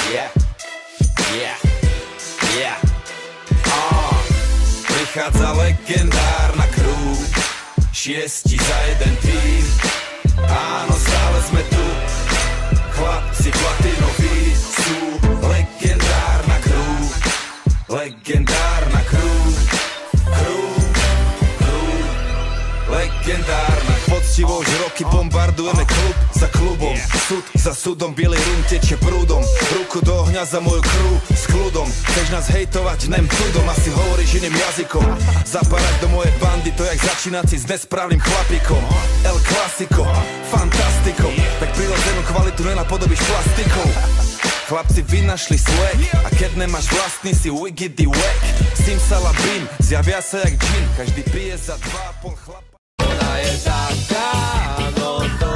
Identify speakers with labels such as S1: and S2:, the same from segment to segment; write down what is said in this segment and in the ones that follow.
S1: Yeah, yeah, yeah. Prichádza legendárna crew, 6 za jeden tým. Áno, stále sme tu, chlapci platinoví sú. Legendárna crew, legendárna crew, legendárna. Poctivo už roky bombardujeme klub za klubom, súd za súdom, bielej rum tečie prúdom. Ruku do ohňa za moju crew s kľudom. Chceš nás hejtovať, nem tudom, asi hovoríš iným jazykom. Zapadať do mojej bandy, to jak začínať si s nesprávnym chlapikom. El Clasico, fantastiko, tak prirodzenú kvalitu nenapodobíš plastikou. Chlapci vynašli swag, a keď nemáš vlastný si wiggity wack. Simsalabim, zjavia sa jak džin, každý pije za 2,5 chlapa. Ona je taká, no to,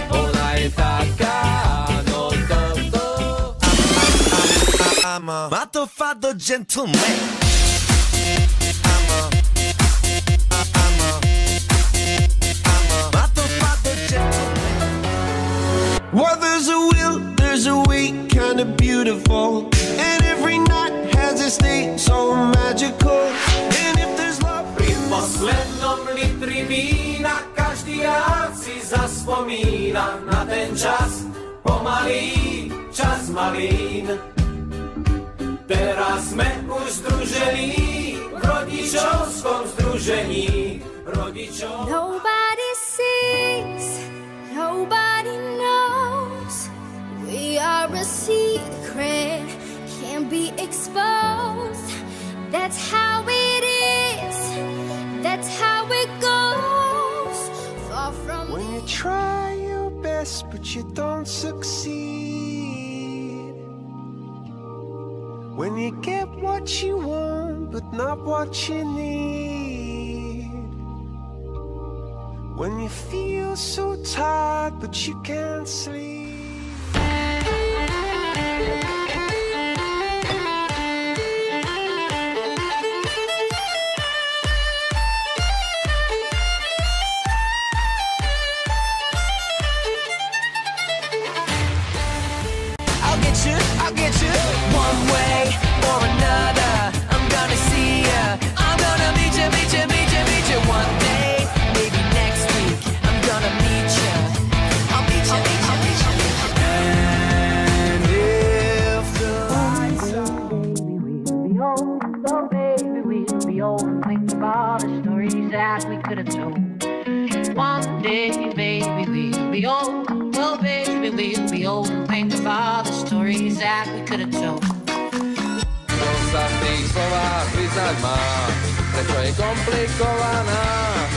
S1: ona je taká, no to. I'm a matofado gentleman.
S2: Well, there's a will, there's a way, kinda beautiful. And every night has its day, so magical. And if there's love,
S3: pri poslednom litri vína každý rád si zaspomína na ten čas pomalý, čas malín. Teraz sme už združení v rodičovskom združení rodičov.
S4: Nobody sees, nobody knows. We are a secret, can't be exposed. That's how it is, that's how it goes. Far from
S2: when you try your best but you don't succeed. When you get what you want but not what you need. When you feel so tired but you can't sleep.
S3: I'll get you one way or another. I'm gonna see ya, I'm gonna meet you, meet you, meet you, meet you one day. Maybe next week I'm gonna meet you. I'll meet you, meet you, meet you, meet you.
S2: And if the lights
S5: Oh baby, we'll be old and think of all the stories that we could have told. One day, baby, we'll be old. Oh baby, we'll be old and think of all the stories that we could have told.
S1: To sa v tých slovách vyznať má, prečo je komplikovaná,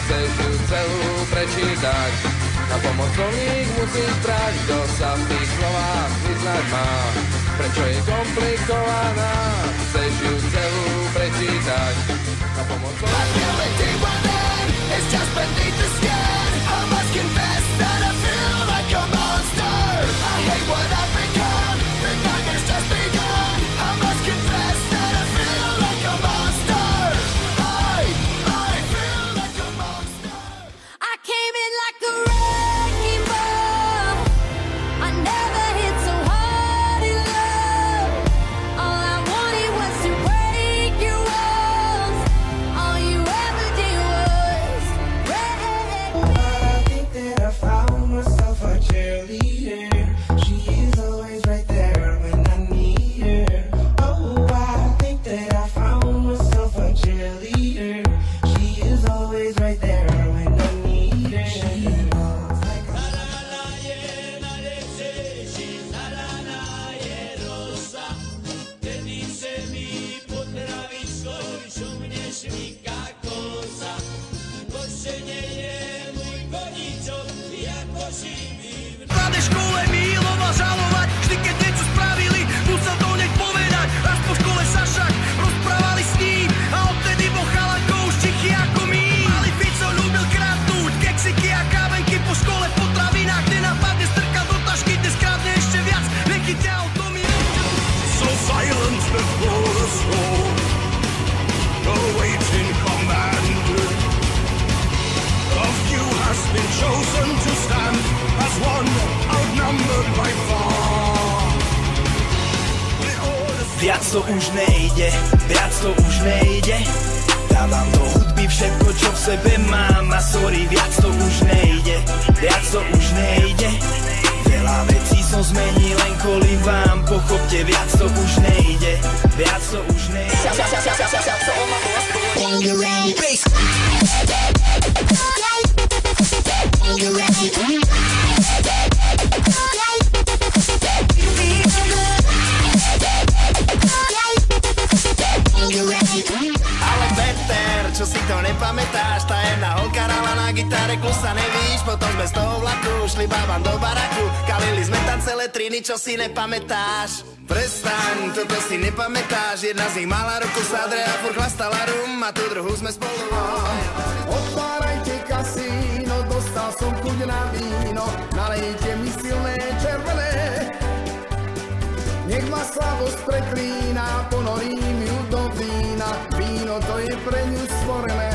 S1: chceš ju celú prečítať, na pomoc slovník musíš brať. Kto sa v tých slovách vyznať má, prečo je komplikovaná, chceš ju celú prečítať, na pomoc slovník.
S3: It's just beneath the skin. I must confess that I feel like a monster. I hate what I've become. The nightmare's just begun. I must confess that I feel like a monster. I feel like a monster.
S4: I came in like a wrecking ball. I never hit so hard in love. All I wanted was to break your walls. All you ever did was break.
S6: I think that I found myself a cheerleader. She is always right there when I need her. Oh, I think that I found myself a cheerleader. She is always right there when I need her. She walks like a
S3: V škole miloval žalovať, vždy keď niečo spravili, musel to hneď povedať. Raz po škole sa však rozprávali s ním a odtedy bol chalankou už tichý ako my. Malý Fico ľúbil kradnúť keksiky a kávenky po škole v potravinách. Nenapadne strkal do tašky, dnes krádne ešte viac, nechytia o tom je.
S2: so silent before the storm, awaiting command. A few has been chosen to stand as one
S3: to už nejde, viac to už nejde. Dávam do hudby všetko, čo v sebe mám. A sorry, viac to už nejde, viac to už nejde. Veľa vecí som zmenil len kvôli vám. Pochopte, viac to už nejde, viac to už nejde.
S7: Ale Peter, čo si to nepamätáš? Tá jedna holka hrala na gitare, klusa nevíš. Potom sme z toho vlaku šli babám do baraku. Kalili sme tam celé triny, čo si nepamätáš? Prestaň, toto si nepamätáš. Jedna z nich mala ruku sadre a furt chlastala rum. A tú druhú sme spolu.
S8: Otvárajte kasíno, dostal som chuť na víno. Nalejte mi silné červené. Nech ma slavosť preklína, ponorím ju do vína. Víno to je pre ňu stvorené.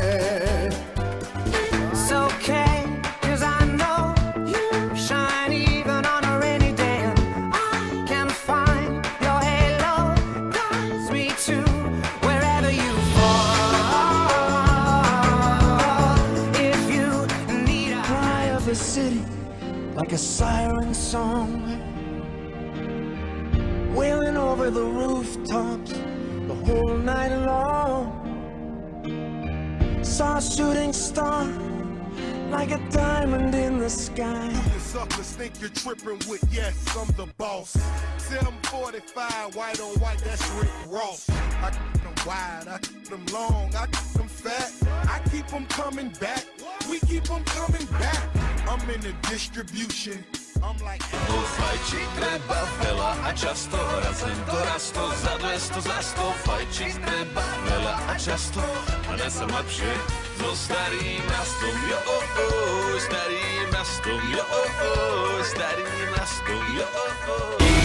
S9: It's okay, 'cause I know you shine even on a rainy day. And I can find your halo, guides me to wherever you fall. If you need a cry of a city, like a siren song, wailing over the rooftops the whole night long. Saw a shooting star like a diamond in the sky.
S10: You suckers think you're tripping with yes, I'm the boss. 745, white on white, that's Rick Ross. I keep them wide, I keep them long, I keep them fat. I keep them coming back, we keep them coming back. I'm in the distribution.
S11: Fajčiť treba veľa a často, raz len to rasto, za 200, za 100. Fajčiť treba veľa a často, a nesem lepšie so starým rastom. Jo, starým rastom, jo, starým rastom, jo.